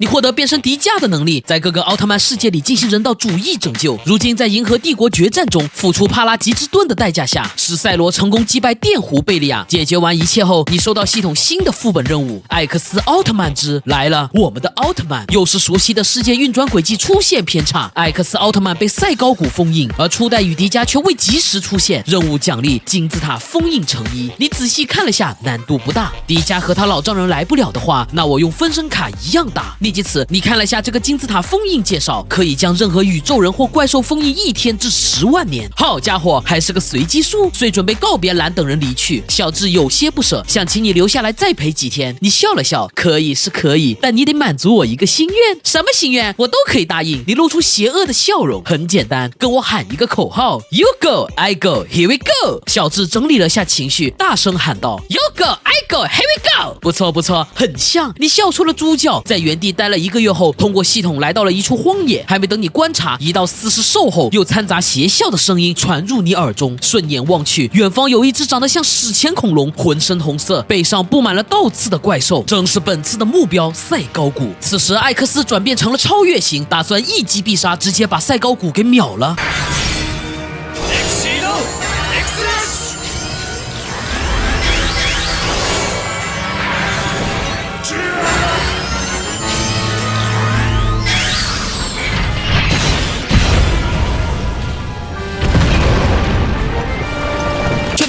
你获得变身迪迦的能力，在各个奥特曼世界里进行人道主义拯救。如今在银河帝国决战中付出帕拉吉之盾的代价下，史赛罗成功击败电弧贝利亚。解决完一切后，你收到系统新的副本任务——艾克斯奥特曼之来了，我们的奥特曼。又是熟悉的世界运转轨迹出现偏差，艾克斯奥特曼被赛高谷封印，而初代与迪迦却未及时出现。任务奖励金字塔封印成衣。你仔细看了下，难度不大。迪迦和他老丈人来不了的话，那我用分身卡一样大。逆及此，你看了下这个金字塔封印介绍，可以将任何宇宙人或怪兽封印1天至10万年。好家伙，还是个随机数。遂准备告别蓝等人离去，小智有些不舍，想请你留下来再陪几天。你笑了笑，可以是可以，但你得满足我一个心愿。什么心愿？我都可以答应。你露出邪恶的笑容。很简单，跟我喊一个口号 ：You go, I go, here we go。小智整理了下情绪，大声喊道 ：You go, I go, here we go。不错不错，很像。你笑出了猪叫，在原地待了1个月后，通过系统来到了一处荒野。还没等你观察，一道似是兽吼又掺杂邪笑的声音传入你耳中。顺眼望去，远方有一只长得像史前恐龙，浑身红色，背上布满了倒刺的怪兽，正是本次的目标赛高谷。此时艾克斯转变成了超越型，打算一击必杀，直接把赛高谷给秒了。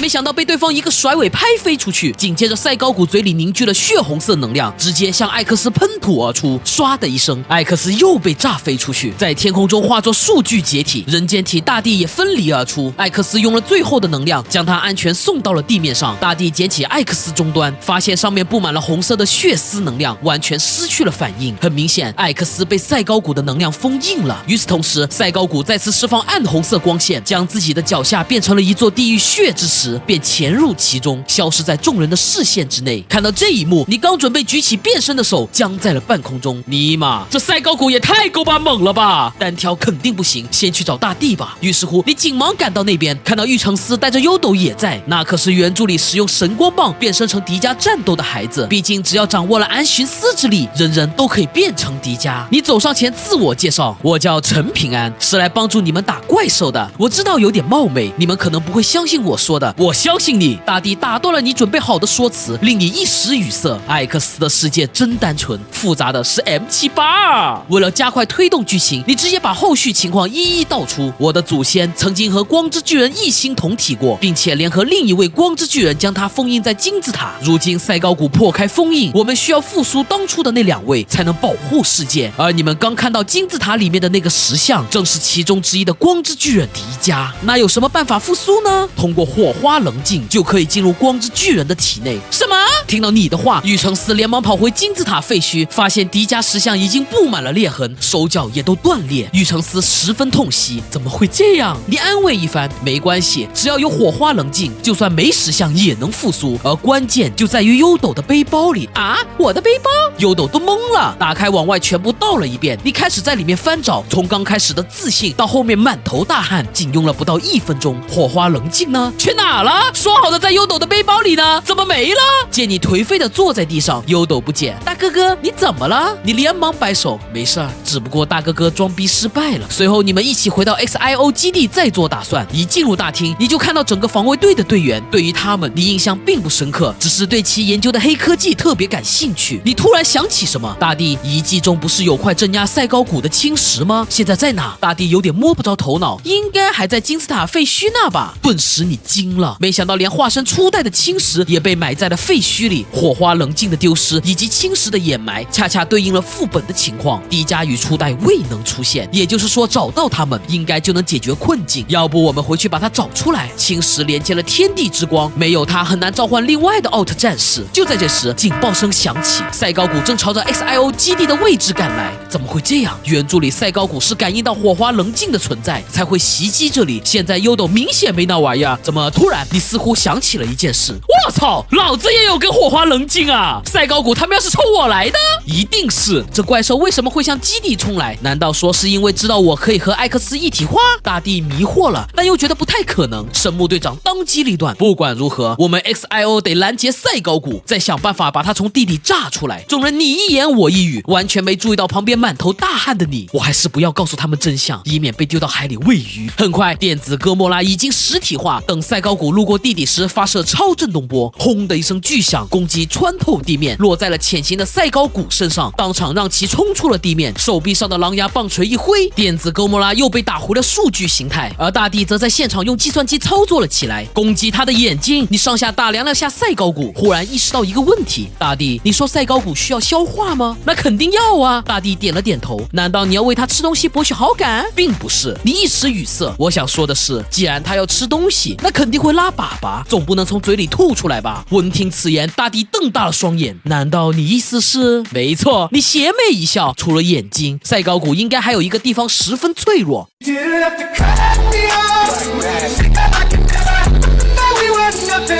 没想到被对方一个甩尾拍飞出去，紧接着赛高谷嘴里凝聚了血红色能量，直接向艾克斯喷吐而出。唰的一声，艾克斯又被炸飞出去，在天空中化作数具解体，人间体大地也分离而出。艾克斯用了最后的能量，将他安全送到了地面上。大地捡起艾克斯终端，发现上面布满了红色的血丝能量，完全失去了反应。很明显，艾克斯被赛高谷的能量封印了。与此同时，赛高谷再次释放暗红色光线，将自己的脚下变成了一座地狱血之池，便潜入其中，消失在众人的视线之内。看到这一幕，你刚准备举起变身的手僵在了半空中。尼玛，这赛高谷也太够把猛了吧！单挑肯定不行，先去找大地吧。于是乎，你紧忙赶到那边，看到玉成司带着优斗也在，那可是原著里使用神光棒变身成迪迦战斗的孩子。毕竟只要掌握了安寻斯之力，人人都可以变成迪迦。你走上前自我介绍，我叫陈平安，是来帮助你们打怪兽的。我知道有点冒昧，你们可能不会相信我说的，我相信你。大地打断了你准备好的说辞，令你一时语塞。艾克斯的世界真单纯，复杂的是 M78。为了加快推动剧情，你直接把后续情况一一道出。我的祖先曾经和光之巨人一心同体过，并且联合另一位光之巨人将他封印在金字塔。如今赛高谷破开封印，我们需要复苏当初的那2位，才能保护世界。而你们刚看到金字塔里面的那个石像，正是其中之一的光之巨人迪迦。那有什么办法复苏呢？通过火花棱镜就可以进入光之巨人的体内。什么？听到你的话，玉成司连忙跑回金字塔废墟，发现迪迦石像已经布满了裂痕，手脚也都断裂。玉成司十分痛惜，怎么会这样？你安慰一番，没关系，只要有火花棱镜，就算没石像也能复苏。而关键就在于优斗的背包里啊！我的背包？优斗都懵了，打开往外全部倒了一遍。你开始在里面翻找，从刚开始的自信到后面满头大汗，仅用了不到1分钟。火花棱镜呢？去哪了？说好的在优斗的背包里呢？怎么没了？见你颓废的坐在地上，优斗不解，大哥哥你怎么了？你连忙摆手，没事儿，只不过大哥哥装逼失败了。随后你们一起回到 XIO 基地再做打算。一进入大厅，你就看到整个防卫队的队员，对于他们你印象并不深刻，只是对其研究的黑科技特别感兴趣。你突然想起什么，大地，遗迹中不是有块镇压赛高谷的青石吗？现在在哪？大地有点摸不着头脑，应该还在金字塔废墟那吧。顿时你惊了，没想到连化身初代的青石也被埋在了废墟里。火花棱镜的丢失以及青石的掩埋，恰恰对应了副本的情况。迪迦与初代未能出现，也就是说找到他们应该就能解决困境。要不我们回去把它找出来。青石连接了天地之光，没有它很难召唤另外的奥特战士。就在这时，警报声响起，赛高谷正朝着 XIO 基地的位置赶来。怎么会这样？原著里赛高谷是感应到火花棱镜的存在才会袭击这里，现在优斗明显没那玩意儿，怎么突然然，你似乎想起了一件事。我操，老子也有根火花棱镜啊！赛高谷他们要是冲我来的，一定是这怪兽为什么会向基地冲来？难道说是因为知道我可以和艾克斯一体化？大地迷惑了，但又觉得不太可能。神木队长当机立断，不管如何，我们 XIO 得拦截赛高谷，再想办法把他从地底炸出来。众人你一言我一语，完全没注意到旁边满头大汗的你。我还是不要告诉他们真相，以免被丢到海里喂鱼。很快，电子哥莫拉已经实体化，等赛高谷路过地底时，发射超震动波，轰的一声巨响，攻击穿透地面，落在了潜行的赛高谷身上，当场让其冲出了地面。手臂上的狼牙棒锤一挥，电子哥莫拉又被打回了数据形态，而大地则在现场用计算机操作了起来，攻击他的眼睛。你上下打量了下赛高谷，忽然意识到一个问题：大地，你说赛高谷需要消化吗？那肯定要啊！大地点了点头。难道你要为他吃东西博取好感？并不是，你一时语塞。我想说的是，既然他要吃东西，那肯定会拉粑粑，总不能从嘴里吐出来吧？闻听此言，大地瞪大了双眼。难道你意思是？没错，你邪魅一笑，除了眼睛，赛高谷应该还有一个地方十分脆弱。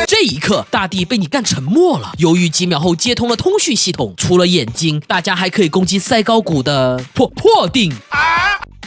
这一刻，大地被你干沉默了。犹豫几秒后，接通了通讯系统。除了眼睛，大家还可以攻击赛高谷的破腚。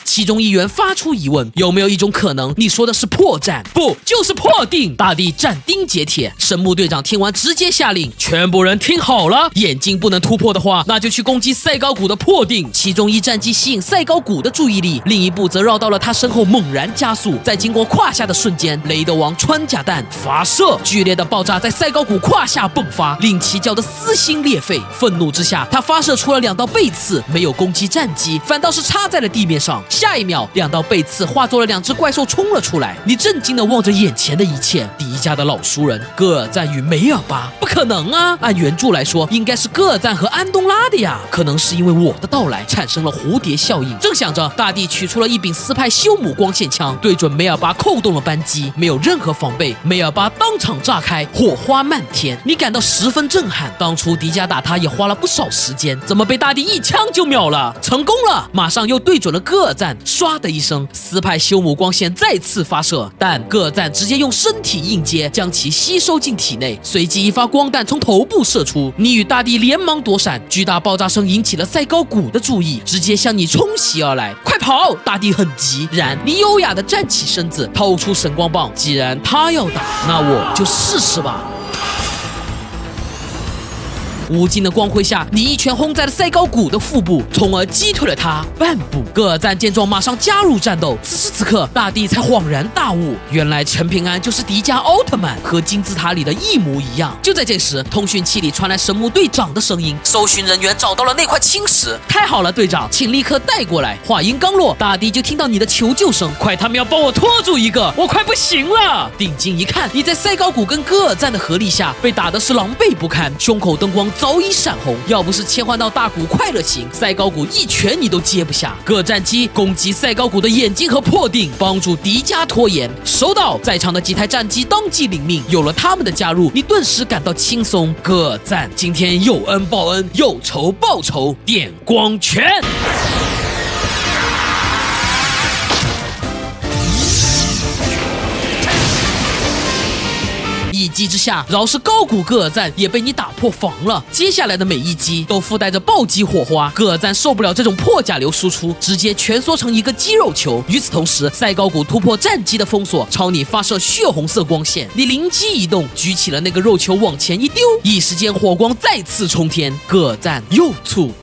其中一员发出疑问：有没有一种可能，你说的是破绽？不，就是破腚！大地斩钉截铁。神木队长听完直接下令：全部人听好了，眼睛不能突破的话，那就去攻击赛高谷的破腚。其中一战机吸引赛高谷的注意力，另一部则绕到了他身后，猛然加速。在经过胯下的瞬间，雷德王穿甲弹发射，剧烈的爆炸在赛高谷胯下迸发，令其叫得撕心裂肺。愤怒之下，他发射出了2道背刺，没有攻击战机，反倒是插在了地面上。下一秒，2道背刺化作了2只怪兽冲了出来。你震惊地望着眼前的一切，迪迦的老熟人戈尔赞与梅尔巴，不可能啊！按原著来说，应该是戈尔赞和安东拉的呀。可能是因为我的到来产生了蝴蝶效应。正想着，大地取出了一柄斯派修姆光线枪，对准梅尔巴扣动了扳机，没有任何防备，梅尔巴当场炸开，火花漫天。你感到十分震撼。当初迪迦打他也花了不少时间，怎么被大地一枪就秒了？成功了！马上又对准了戈尔赞，唰的一声，斯派修姆光线再次发射，但戈尔赞直接用身体硬接将其吸收进体内，随即一发光弹从头部射出。你与大地连忙躲闪，巨大爆炸声引起了赛高谷的注意，直接向你冲袭而来。快跑！大地很急，然你优雅地站起身子，掏出神光棒。既然他要打，那我就试试吧。无尽的光辉下，你一拳轰在了赛高谷的腹部，从而击退了他半步。戈尔赞见状，马上加入战斗。此时此刻，大地才恍然大悟，原来陈平安就是迪迦奥特曼，和金字塔里的一模一样。就在这时，通讯器里传来神木队长的声音：搜寻人员找到了那块青石。太好了，队长，请立刻带过来。话音刚落，大地就听到你的求救声：快，他们要帮我拖住一个，我快不行了。定睛一看，你在赛高谷跟戈尔赞的合力下，被打的是狼狈不堪，胸口灯光早已闪红，要不是切换到大谷快乐型，赛高谷一拳你都接不下。各战机攻击赛高谷的眼睛和破腚，帮助迪迦拖延。收到！在场的几台战机当即领命，有了他们的加入，你顿时感到轻松。各战今天有恩报恩，有仇报仇，电光拳！一击之下，饶是高谷戈尔赞也被你打破防了。接下来的每一击都附带着暴击火花，戈尔赞受不了这种破甲流输出，直接蜷缩成一个肌肉球。与此同时，赛高谷突破战机的封锁，朝你发射血红色光线。你灵机一动，举起了那个肉球往前一丢，一时间火光再次冲天。戈尔赞又醋。